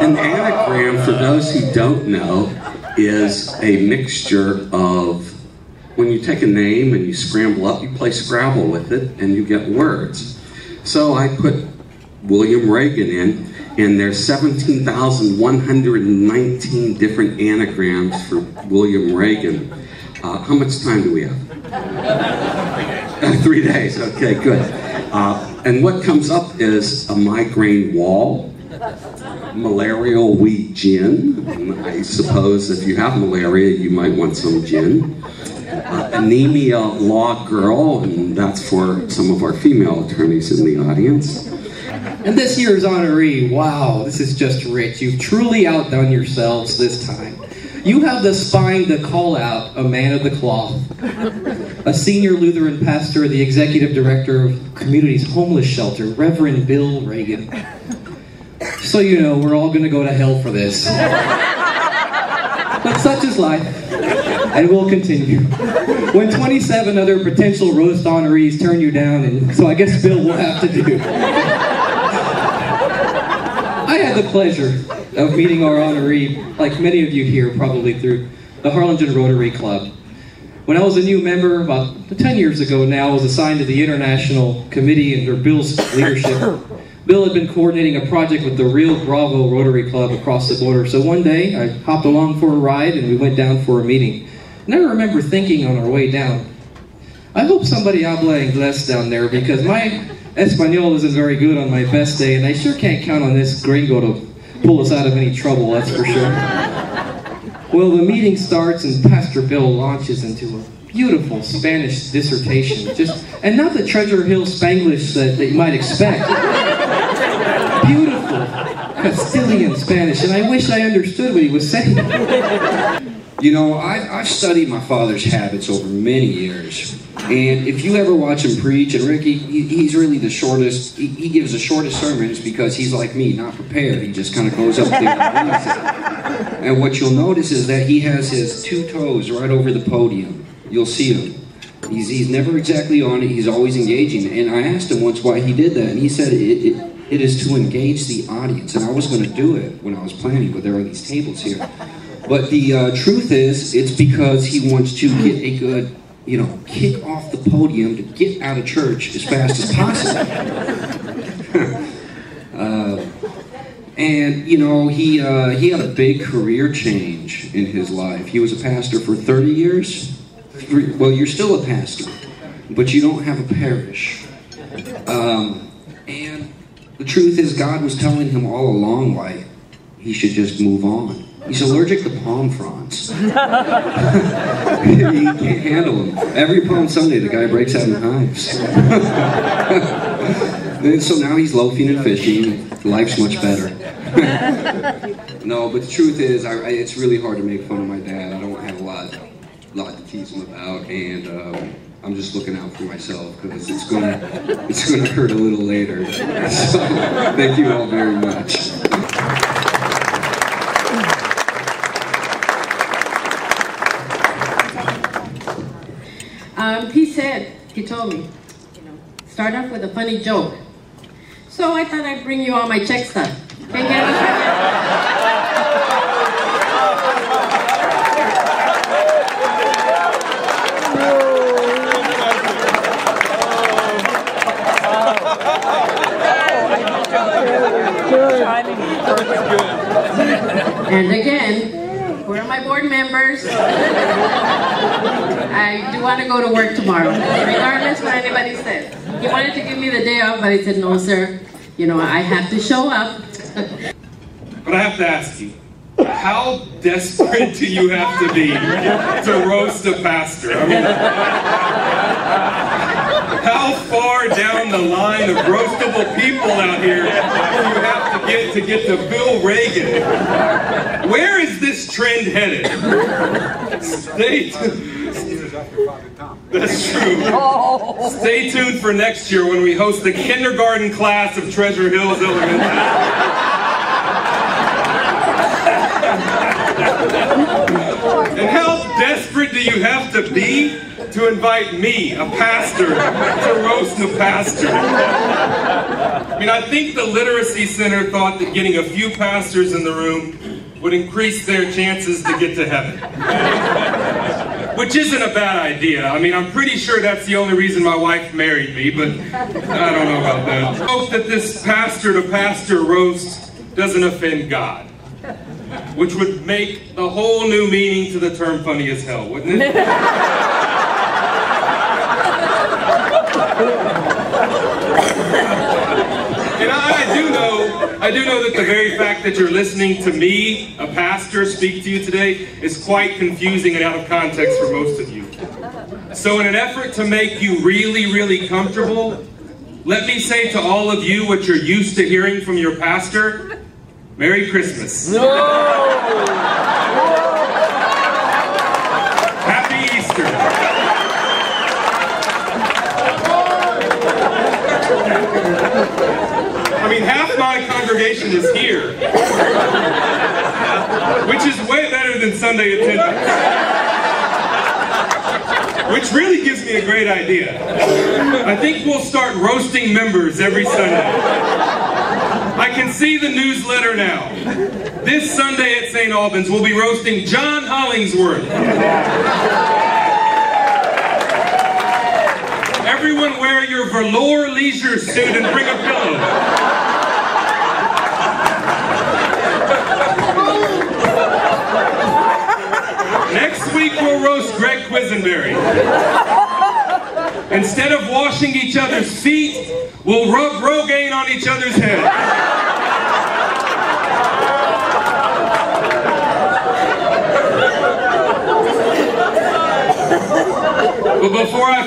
An anagram, for those who don't know, is a mixture of, when you take a name and you scramble up, you play Scrabble with it, and you get words. So I put William Reagan in, and there's 17,119 different anagrams for William Reagan. How much time do we have? 3 days, okay, good. And what comes up is a migraine wall, malarial wheat gin. I suppose if you have malaria, you might want some gin. Anemia law girl, and that's for some of our female attorneys in the audience. And this year's honoree, wow, this is just rich. You've truly outdone yourselves this time. You have the spine to call out a man of the cloth, a senior Lutheran pastor, the executive director of Community's Homeless Shelter, Reverend Bill Reagan. So you know, we're all going to go to hell for this. But such is life, and we'll continue. When 27 other potential roast honorees turn you down, and so I guess Bill will have to do. I had the pleasure of meeting our honoree, like many of you here, probably through the Harlingen Rotary Club. When I was a new member, about 10 years ago now, I was assigned to the International Committee under Bill's leadership. Bill had been coordinating a project with the Rio Bravo Rotary Club across the border. So one day, I hopped along for a ride and we went down for a meeting. And I remember thinking on our way down, I hope somebody habla inglés down there, because my Espanol isn't very good on my best day, and I sure can't count on this gringo to pull us out of any trouble, that's for sure. Well, the meeting starts and Pastor Bill launches into a beautiful Spanish dissertation. And not the Treasure Hill Spanglish that you might expect. Beautiful Castilian Spanish, and I wish I understood what he was saying. You know, I've studied my father's habits over many years. And if you ever watch him preach, and Ricky, he's really the shortest, he gives the shortest sermons because he's like me, not prepared. He just kind of goes up there and reads it. And what you'll notice is that he has his 2 toes right over the podium. You'll see him. He's never exactly on it, he's always engaging. And I asked him once why he did that, and he said it is to engage the audience. And I was going to do it when I was planning, but there are these tables here. But the truth is, it's because he wants to get a good, kick off the podium to get out of church as fast as possible. And, he had a big career change in his life. He was a pastor for 30 years. Well, you're still a pastor, but you don't have a parish. And the truth is, God was telling him all along why he should just move on. He's allergic to palm fronds. He can't handle them. Every Palm Sunday, the guy breaks out in hives. And so now he's loafing and fishing. Life's much better. No, but the truth is, it's really hard to make fun of my dad. I don't have a lot to tease him about, and I'm just looking out for myself because it's gonna hurt a little later. So thank you all very much. He told me, start off with a funny joke. So I thought I'd bring you all my check stuff. Can you And again, where are my board members? I do want to go to work tomorrow, regardless what anybody says. He wanted to give me the day off, but I said, no, sir. I have to show up. But I have to ask you, how desperate do you have to be to roast a pastor? I mean, how far down the line of roastable people out here do you have to get to Bill Reagan? Where is this trend headed? Stay tuned. That's true. Stay tuned for next year when we host the kindergarten class of Treasure Hills Elementary. And how desperate do you have to be to invite me, a pastor, to roast a pastor? I mean, I think the Literacy Center thought that getting a few pastors in the room would increase their chances to get to heaven. Which isn't a bad idea. I mean, I'm pretty sure that's the only reason my wife married me, but I don't know about that. I hope that this pastor-to-pastor roast doesn't offend God, which would make a whole new meaning to the term funny as hell, wouldn't it? And I do know that the very fact that you're listening to me, a pastor, speak to you today is quite confusing and out of context for most of you. So in an effort to make you really, really comfortable, let me say to all of you what you're used to hearing from your pastor, Merry Christmas. No! Happy Easter. I mean, half my congregation is here, which is way better than Sunday attendance, which really gives me a great idea. I think we'll start roasting members every Sunday. I can see the newsletter now. This Sunday at St. Albans, we'll be roasting John Hollingsworth. Everyone wear your velour leisure suit and bring a pillow. Next week we'll roast Greg Quisenberry. Instead of washing each other's feet, we'll rub Rogaine on each other's heads. But before I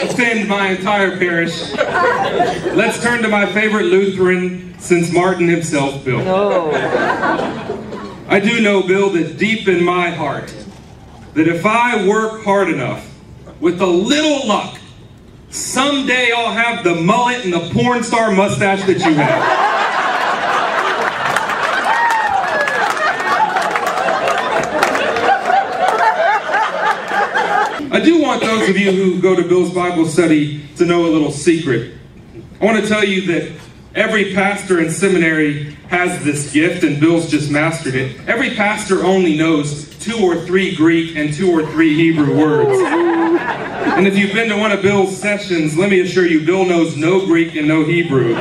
offend my entire parish, let's turn to my favorite Lutheran since Martin himself, Bill. No. I do know, Bill, that deep in my heart, that if I work hard enough, with a little luck, someday I'll have the mullet and the porn star mustache that you have. I do want those of you who go to Bill's Bible study to know a little secret. I want to tell you that every pastor in seminary has this gift, and Bill's just mastered it. Every pastor only knows 2 or 3 Greek and 2 or 3 Hebrew words. And if you've been to one of Bill's sessions, let me assure you, Bill knows no Greek and no Hebrew.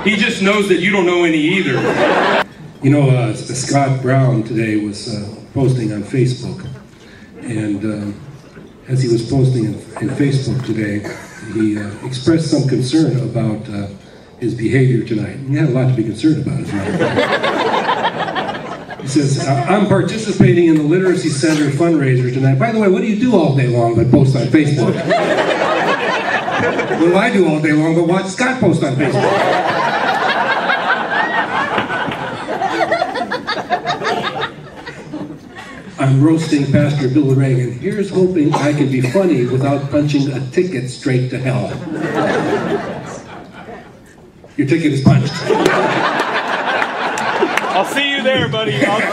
He just knows that you don't know any either. You know, Scott Brown today was posting on Facebook, and as he was posting in Facebook today, he expressed some concern about his behavior tonight. He had a lot to be concerned about, as a matter of fact. He says, I'm participating in the Literacy Center fundraiser tonight. By the way, what do you do all day long but post on Facebook? What do I do all day long but watch Scott post on Facebook? I'm roasting Pastor Bill Reagan. Here's hoping I can be funny without punching a ticket straight to hell. Your ticket is punched. I'll see you there, buddy. I'll see you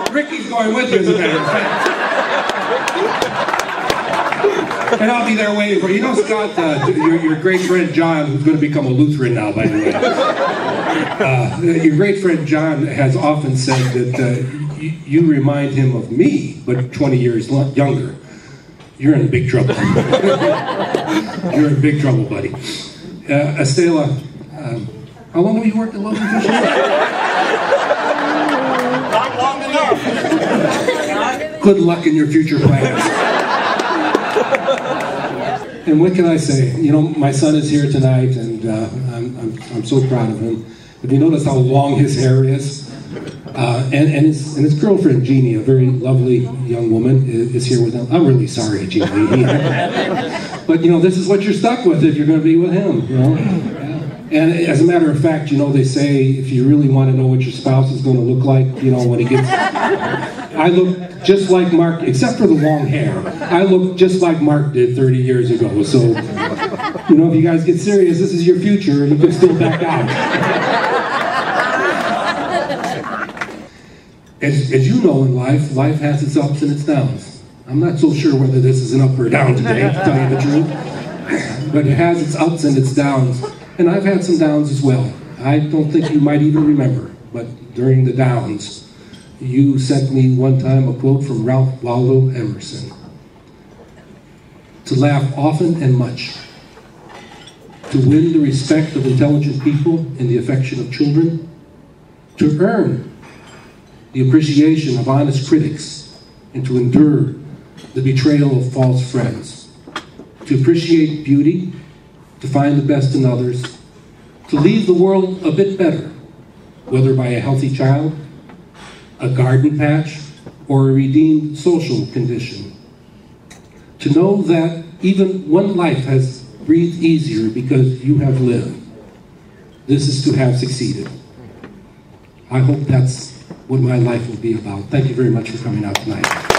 there. Ricky's going with you, as a matter of fact. And I'll be there waiting for you. You know, Scott, your great friend John, who's going to become a Lutheran now, by the way. Your great friend John has often said that you remind him of me, but 20 years younger. You're in big trouble. You're in big trouble, buddy. Estela, how long have you worked at Loaves Fishes? Not long enough. Good luck in your future plans. And what can I say? You know, my son is here tonight, and I'm so proud of him. Have you noticed how long his hair is? And his girlfriend Jeannie, a very lovely young woman, is here with him. I'm really sorry, Jeannie. But you know, this is what you're stuck with if you're going to be with him. You know? Yeah. And as a matter of fact, you know, they say if you really want to know what your spouse is going to look like, you know, when he gets... I look just like Mark, except for the long hair. I look just like Mark did 30 years ago. So, you know, if you guys get serious, this is your future, and you can still back out. As you know in life has its ups and its downs. I'm not so sure whether this is an up or down today, to tell you the truth. but it has its ups and its downs. And I've had some downs as well. I don't think you might even remember, but during the downs, you sent me one time a quote from Ralph Waldo Emerson. To laugh often and much, to win the respect of intelligent people and the affection of children, to earn the appreciation of honest critics, and to endure the betrayal of false friends, to appreciate beauty, to find the best in others, to leave the world a bit better, whether by a healthy child, a garden patch, or a redeemed social condition. To know that even one life has breathed easier because you have lived. This is to have succeeded. I hope that's what my life will be about. Thank you very much for coming out tonight.